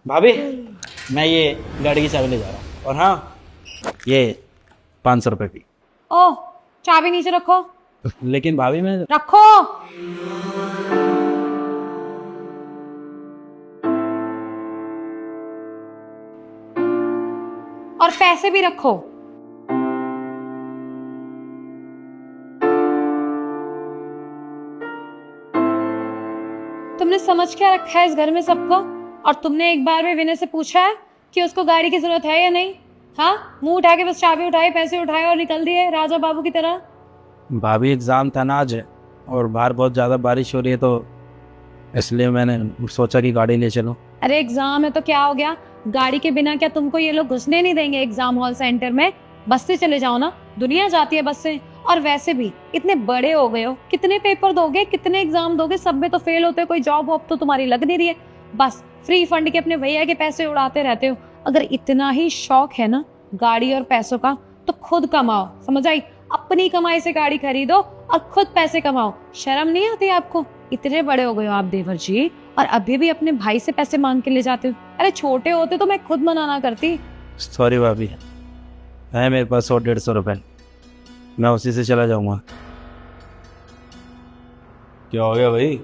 भाभी, मैं ये गाड़ी की चाबी ले जा रहा हूँ। और हाँ, ये 500 रुपये की। ओ, चाबी नीचे रखो। लेकिन भाभी मैं रखो। और पैसे भी रखो। तुमने समझ क्या रखा है इस घर में सबको? और तुमने एक बार भी विनय से पूछा है कि उसको गाड़ी की जरूरत है या नहीं? हाँ, मुंह उठा के बस चाबी उठाई, पैसे उठाए और निकल दिए राजा बाबू की तरह। भाभी एग्ज़ाम था ना आज, और बाहर बहुत ज़्यादा बारिश हो रही है, तो इसलिए मैंने सोचा कि गाड़ी ले चलूँ। अरे एग्जाम है तो क्या हो गया? गाड़ी के बिना क्या तुमको ये लोग घुसने नहीं देंगे एग्जाम हॉल सेंटर में? बस से चले जाओ ना, दुनिया जाती है बस से। और वैसे भी इतने बड़े हो गए हो, कितने पेपर दोगे, कितने एग्जाम दोगे, सब में तो फेल होते हो। कोई जॉब वॉब तो तुम्हारी लग नहीं रही है, बस फ्री फंड के अपने भैया के पैसे उड़ाते रहते हो। अगर इतना ही शौक है ना गाड़ी और पैसों का, तो खुद कमाओ, समझ आई? अपनी कमाई से गाड़ी खरीदो और खुद पैसे कमाओ। शर्म नहीं आती आपको? इतने बड़े हो गए हो आप देवर जी, और अभी भी अपने भाई से पैसे मांग के ले जाते हो। अरे छोटे होते तो मैं खुद मना ना करती। सॉरी भाभी, है मेरे पास 100-150 रुपये, मैं उसी से चला जाऊँगा। क्या हो गया भाई?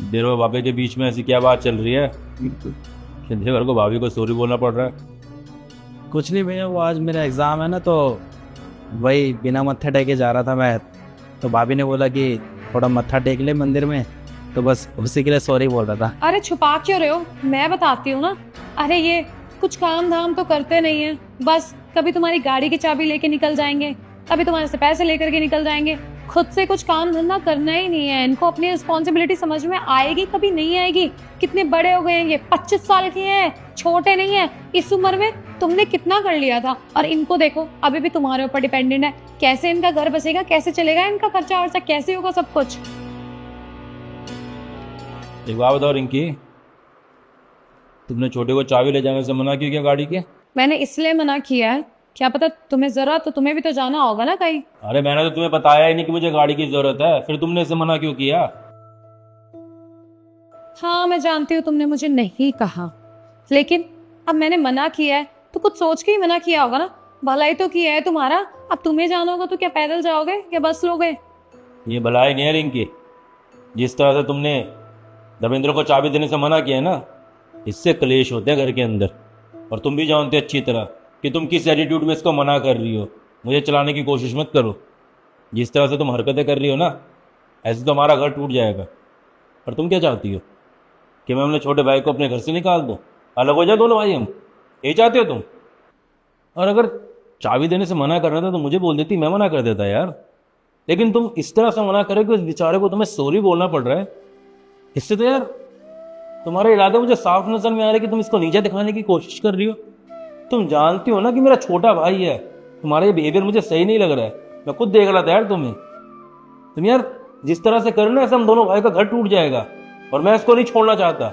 देर और भाभी के बीच में ऐसी क्या बात चल रही है कि देवर को भाभी को सॉरी बोलना पड़ रहा है? कुछ नहीं भैया, वो आज मेरा एग्ज़ाम है ना, तो वही बिना मत्था टेके जा रहा था मैं, तो भाभी ने बोला कि थोड़ा मत्था टेक ले मंदिर में, तो बस उसी के लिए सॉरी बोल रहा था। अरे छुपा क्यों रहे हो? मैं बताती हूँ ना। अरे ये कुछ काम धाम तो करते नहीं है, बस कभी तुम्हारी गाड़ी की चाबी लेके निकल जाएंगे, कभी तुम्हारे से पैसे लेकर के निकल जाएंगे। खुद से कुछ काम धंधा करना ही नहीं है इनको। अपनी रिस्पॉन्सिबिलिटी समझ में आएगी कभी नहीं आएगी। कितने बड़े हो गए हैं ये, 25 साल के हैं, छोटे नहीं है। इस उम्र में तुमने कितना कर लिया था, और इनको देखो अभी भी तुम्हारे ऊपर डिपेंडेंट है। कैसे इनका घर बसेगा, कैसे चलेगा इनका खर्चा वर्चा, कैसे होगा सब कुछ? एक बात बताओ रिंकी, तुमने छोटे को चाबी ले जाने से मना क्यों किया गाड़ी के? मैंने इसलिए मना किया है, क्या पता तुम्हें जरूरत तो तुम्हें भी तो जाना होगा ना कहीं। अरे मैंने तो तुम्हें बताया ही नहीं कि मुझे गाड़ी की जरूरत है, फिर तुमने इसे मना क्यों किया? हाँ मैं जानती हूँ तुमने मुझे नहीं कहा, लेकिन अब मैंने मना किया है तो कुछ सोच के ही मना किया होगा ना। भलाई तो किया है तुम्हारा। अब तुम्हें जाना होगा तो क्या पैदल जाओगे या बस लोगे? ये भलाई नहीं है रिंकी। जिस तरह से तुमने धर्मेंद्र को चाबी देने से मना किया है ना, इससे क्लेश होते हैं घर के अंदर। और तुम भी जानते अच्छी तरह कि तुम किस एटीट्यूड में इसको मना कर रही हो। मुझे चलाने की कोशिश मत करो। जिस तरह से तुम हरकतें कर रही हो ना, ऐसे तो हमारा घर टूट जाएगा। और तुम क्या चाहती हो कि मैं अपने छोटे भाई को अपने घर से निकाल दूँ, अलग हो जाए दोनों भाई हम? यही चाहते हो तुम? और अगर चाबी देने से मना कर रहा था तो मुझे बोल देती, मैं मना कर देता यार। लेकिन तुम इस तरह से मना करे कि उस बेचारे को तुम्हें सॉरी बोलना पड़ रहा है। इससे तो यार तुम्हारे इरादे मुझे साफ नजर में आ रहे हैं कि तुम इसको नीचे दिखाने की कोशिश कर रही हो। तुम जानती हो ना कि मेरा छोटा भाई है। तुम्हारा ये बिहेवियर मुझे सही नहीं लग रहा है। मैं खुद देख रहा था यार तुम्हें। तुम यार जिस तरह से कर ना, ऐसे हम दोनों भाई का घर टूट जाएगा। और मैं इसको नहीं छोड़ना चाहता।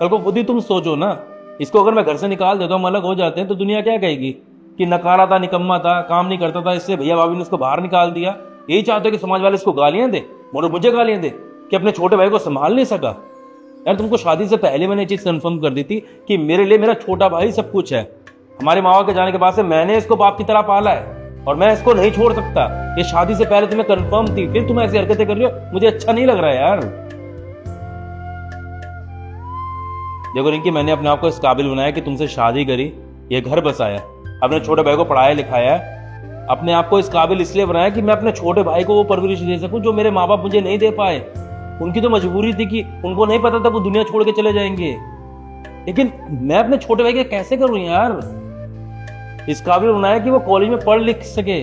कल को खुद ही तुम सोचो ना, इसको अगर मैं घर से निकाल देता हूँ, हम अलग हो जाते हैं, तो दुनिया क्या कहेगी कि नकारा था, निकम्मा था, काम नहीं करता था, इससे भैया भाभी ने उसको बाहर निकाल दिया। यही चाहते हो कि समाज वाले इसको गालियां दे और मुझे गालियां दे कि अपने छोटे भाई को संभाल नहीं सका? यार तुमको शादी से पहले मैंने चीज कंफर्म कर दी थी कि मेरे लिए मेरा छोटा भाई सब कुछ है। हमारे माँ बाप के जाने के बाद से मैंने इसको बाप की तरह पाला है और मैं इसको नहीं छोड़ सकता। ये शादी से पहले तुम्हें कंफर्म थी, फिर तुम ऐसी हरकतें कर रही हो, मुझे अच्छा नहीं लग रहा है यार। देखो रिंकी, मैंने अपने आप को इस काबिल बनाया कि तुमसे शादी करी, ये घर बसाया, अपने छोटे भाई को पढ़ाया लिखाया, अपने आप को इस काबिल इसलिए बनाया कि मैं अपने छोटे भाई को वो परवरिश दे सकूं जो मेरे माँ बाप मुझे नहीं दे पाए। उनकी तो मजबूरी थी कि उनको नहीं पता था वो दुनिया छोड़ के चले जाएंगे। लेकिन मैं अपने छोटे भाई के कैसे करूं यार? इस काबिल बनाया कि वो कॉलेज में पढ़ लिख सके,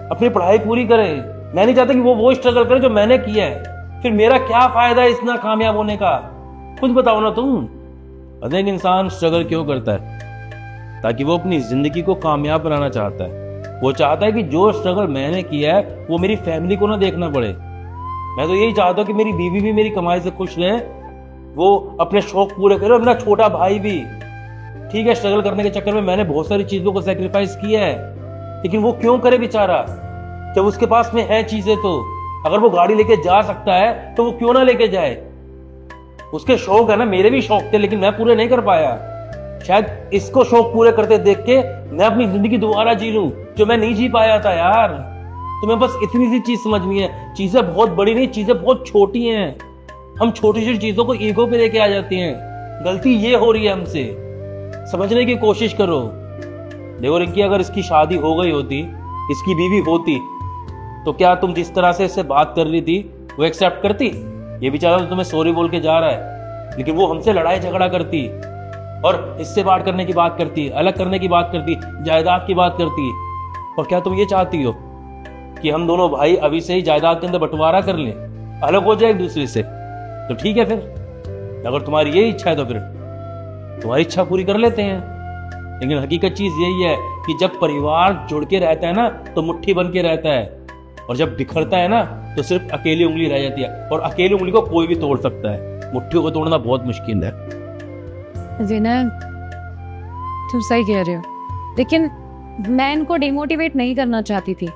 अपनी पढ़ाई पूरी करे। मैं नहीं चाहता कि वो स्ट्रगल करे जो मैंने किया है। फिर मेरा क्या फायदा है इतना कामयाब होने का? खुद बताओ ना तुम। एक इंसान स्ट्रगल क्यों करता है? ताकि वो अपनी जिंदगी को कामयाब बनाना चाहता है। वो चाहता है कि जो स्ट्रगल मैंने किया है वो मेरी फैमिली को ना देखना पड़े। मैं तो यही चाहता हूँ कि मेरी बीवी भी मेरी कमाई से खुश रहे, वो अपने शौक पूरे करे, और मेरा छोटा भाई भी। ठीक है, स्ट्रगल करने के चक्कर में मैंने बहुत सारी चीजों को सेक्रीफाइस किया है, लेकिन वो क्यों करे बेचारा? जब उसके पास में है चीजें, तो अगर वो गाड़ी लेके जा सकता है तो वो क्यों ना लेके जाए? उसके शौक है ना, मेरे भी शौक थे लेकिन मैं पूरे नहीं कर पाया। शायद इसको शौक पूरे करते देख के मैं अपनी जिंदगी दोबारा जी लूं जो मैं नहीं जी पाया था यार। तुम्हें बस इतनी सी चीज समझनी है, चीजें बहुत बड़ी नहीं, चीजें बहुत छोटी हैं। हम छोटी छोटी चीजों को ईगो पे लेके आ जाती हैं। गलती ये हो रही है हमसे, समझने की कोशिश करो। देखो रिंकी, अगर इसकी शादी हो गई होती, इसकी बीवी होती, तो क्या तुम जिस तरह से इससे बात कर रही थी वो एक्सेप्ट करती? ये बेचारा तो तुम्हें सॉरी बोल के जा रहा है, लेकिन वो हमसे लड़ाई झगड़ा करती और हिस्से बांट करने की बात करती, अलग करने की बात करती, जायदाद की बात करती। और क्या तुम ये चाहती हो कि हम दोनों भाई अभी से ही जायदाद के अंदर बंटवारा कर लें, अलग हो जाए एक दूसरे से? तो ठीक है, फिर अगर तुम्हारी यही इच्छा है तो फिर तुम्हारी इच्छा पूरी कर लेते हैं। लेकिन हकीकत चीज यही है कि जब परिवार जुड़ के रहता है ना तो मुट्ठी बन के रहता है, और जब बिखरता है ना तो सिर्फ अकेली उंगली रह जाती है, और अकेली उंगली को कोई भी तोड़ सकता है, मुट्ठी को तोड़ना बहुत मुश्किल है। जीना, तुम सही कह रहे हो, लेकिन मैं इनको डिमोटिवेट नहीं करना चाहती थी।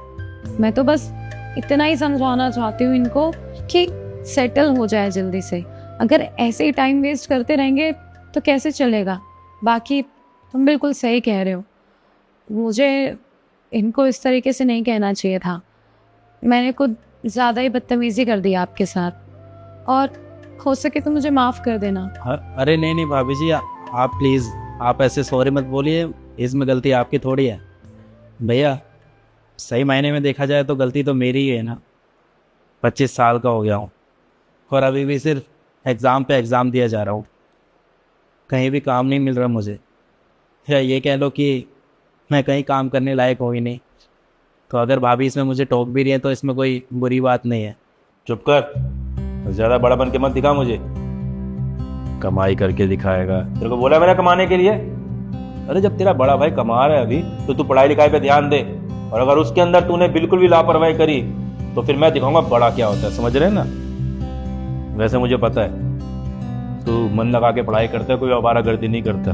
मैं तो बस इतना ही समझाना चाहती हूँ इनको कि सेटल हो जाए जल्दी से। अगर ऐसे ही टाइम वेस्ट करते रहेंगे तो कैसे चलेगा? बाकी तुम बिल्कुल सही कह रहे हो, मुझे इनको इस तरीके से नहीं कहना चाहिए था। मैंने खुद ज़्यादा ही बदतमीज़ी कर दी आपके साथ, और हो सके तो मुझे माफ़ कर देना। अरे नहीं नहीं भाभी जी, आप प्लीज़ आप ऐसे सॉरी मत बोलिए, इसमें गलती आपकी थोड़ी है। भैया सही मायने में देखा जाए तो गलती तो मेरी ही है ना। 25 साल का हो गया हूँ और अभी भी सिर्फ एग्ज़ाम पे एग्ज़ाम दिया जा रहा हूँ, कहीं भी काम नहीं मिल रहा मुझे। या ये कह लो कि मैं कहीं काम करने लायक हो ही नहीं। तो अगर भाभी इसमें मुझे टोक भी रही है तो इसमें कोई बुरी बात नहीं है। चुप कर, ज्यादा बड़ा बन के मत दिखा मुझे। कमाई करके दिखाएगा? तेरे को बोला मैंने कमाने के लिए? अरे जब तेरा बड़ा भाई कमा रहा है अभी तो तू पढ़ाई लिखाई पे ध्यान दे, और अगर उसके अंदर तूने बिल्कुल भी लापरवाही करी तो फिर मैं दिखाऊंगा बड़ा क्या होता है, समझ रहे ना? वैसे मुझे पता है तू मन लगा के पढ़ाई करता है, कोई आवारागर्दी नहीं करता।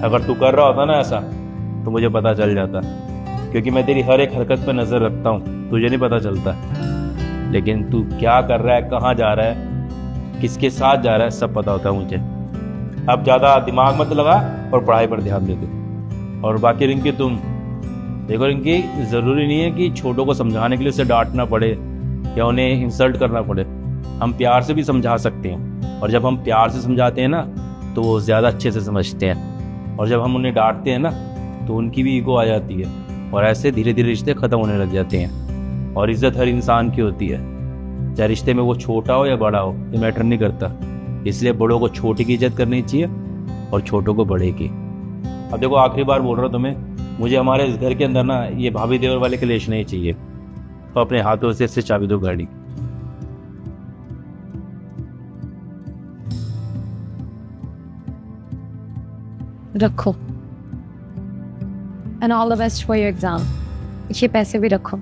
अगर तू कर रहा होता ना ऐसा तो मुझे पता चल जाता, क्योंकि मैं तेरी हर एक हरकत पे नजर रखता हूँ, तुझे नहीं पता चलता। लेकिन तू क्या कर रहा है, कहाँ जा रहा है, किसके साथ जा रहा है, सब पता होता है मुझे। अब ज़्यादा दिमाग मत लगा और पढ़ाई पर ध्यान दे दे। और बाकी रिंकी, तुम देखो रिंकी, ज़रूरी नहीं है कि छोटों को समझाने के लिए उसे डांटना पड़े या उन्हें इंसल्ट करना पड़े। हम प्यार से भी समझा सकते हैं, और जब हम प्यार से समझाते हैं ना तो वो ज़्यादा अच्छे से समझते हैं। और जब हम उन्हें डांटते हैं ना तो उनकी भी ईगो आ जाती है, और ऐसे धीरे धीरे रिश्ते ख़त्म होने लग जाते हैं। और इज़्ज़त हर इंसान की होती है, चाहे रिश्ते में वो छोटा हो या बड़ा हो, ये मैटर नहीं करता। इसलिए बड़ों को छोटे की इज्जत करनी चाहिए और छोटों को बड़े की। अब देखो, आखिरी बार बोल रहा हूँ तुम्हें, मुझे हमारे इस घर के अंदर ना ये भाभी देवर वाले क्लेश नहीं चाहिए। तो अपने हाथों से इससे चाबी दो गाड़ी। रखो, and all the best for your exam. ये पैसे भी रखो।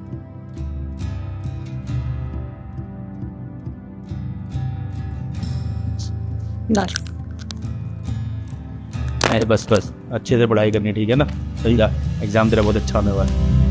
बस बस अच्छे से पढ़ाई करनी, ठीक है ना? सही जा, एग्जाम तेरा बहुत अच्छा होने वाला है।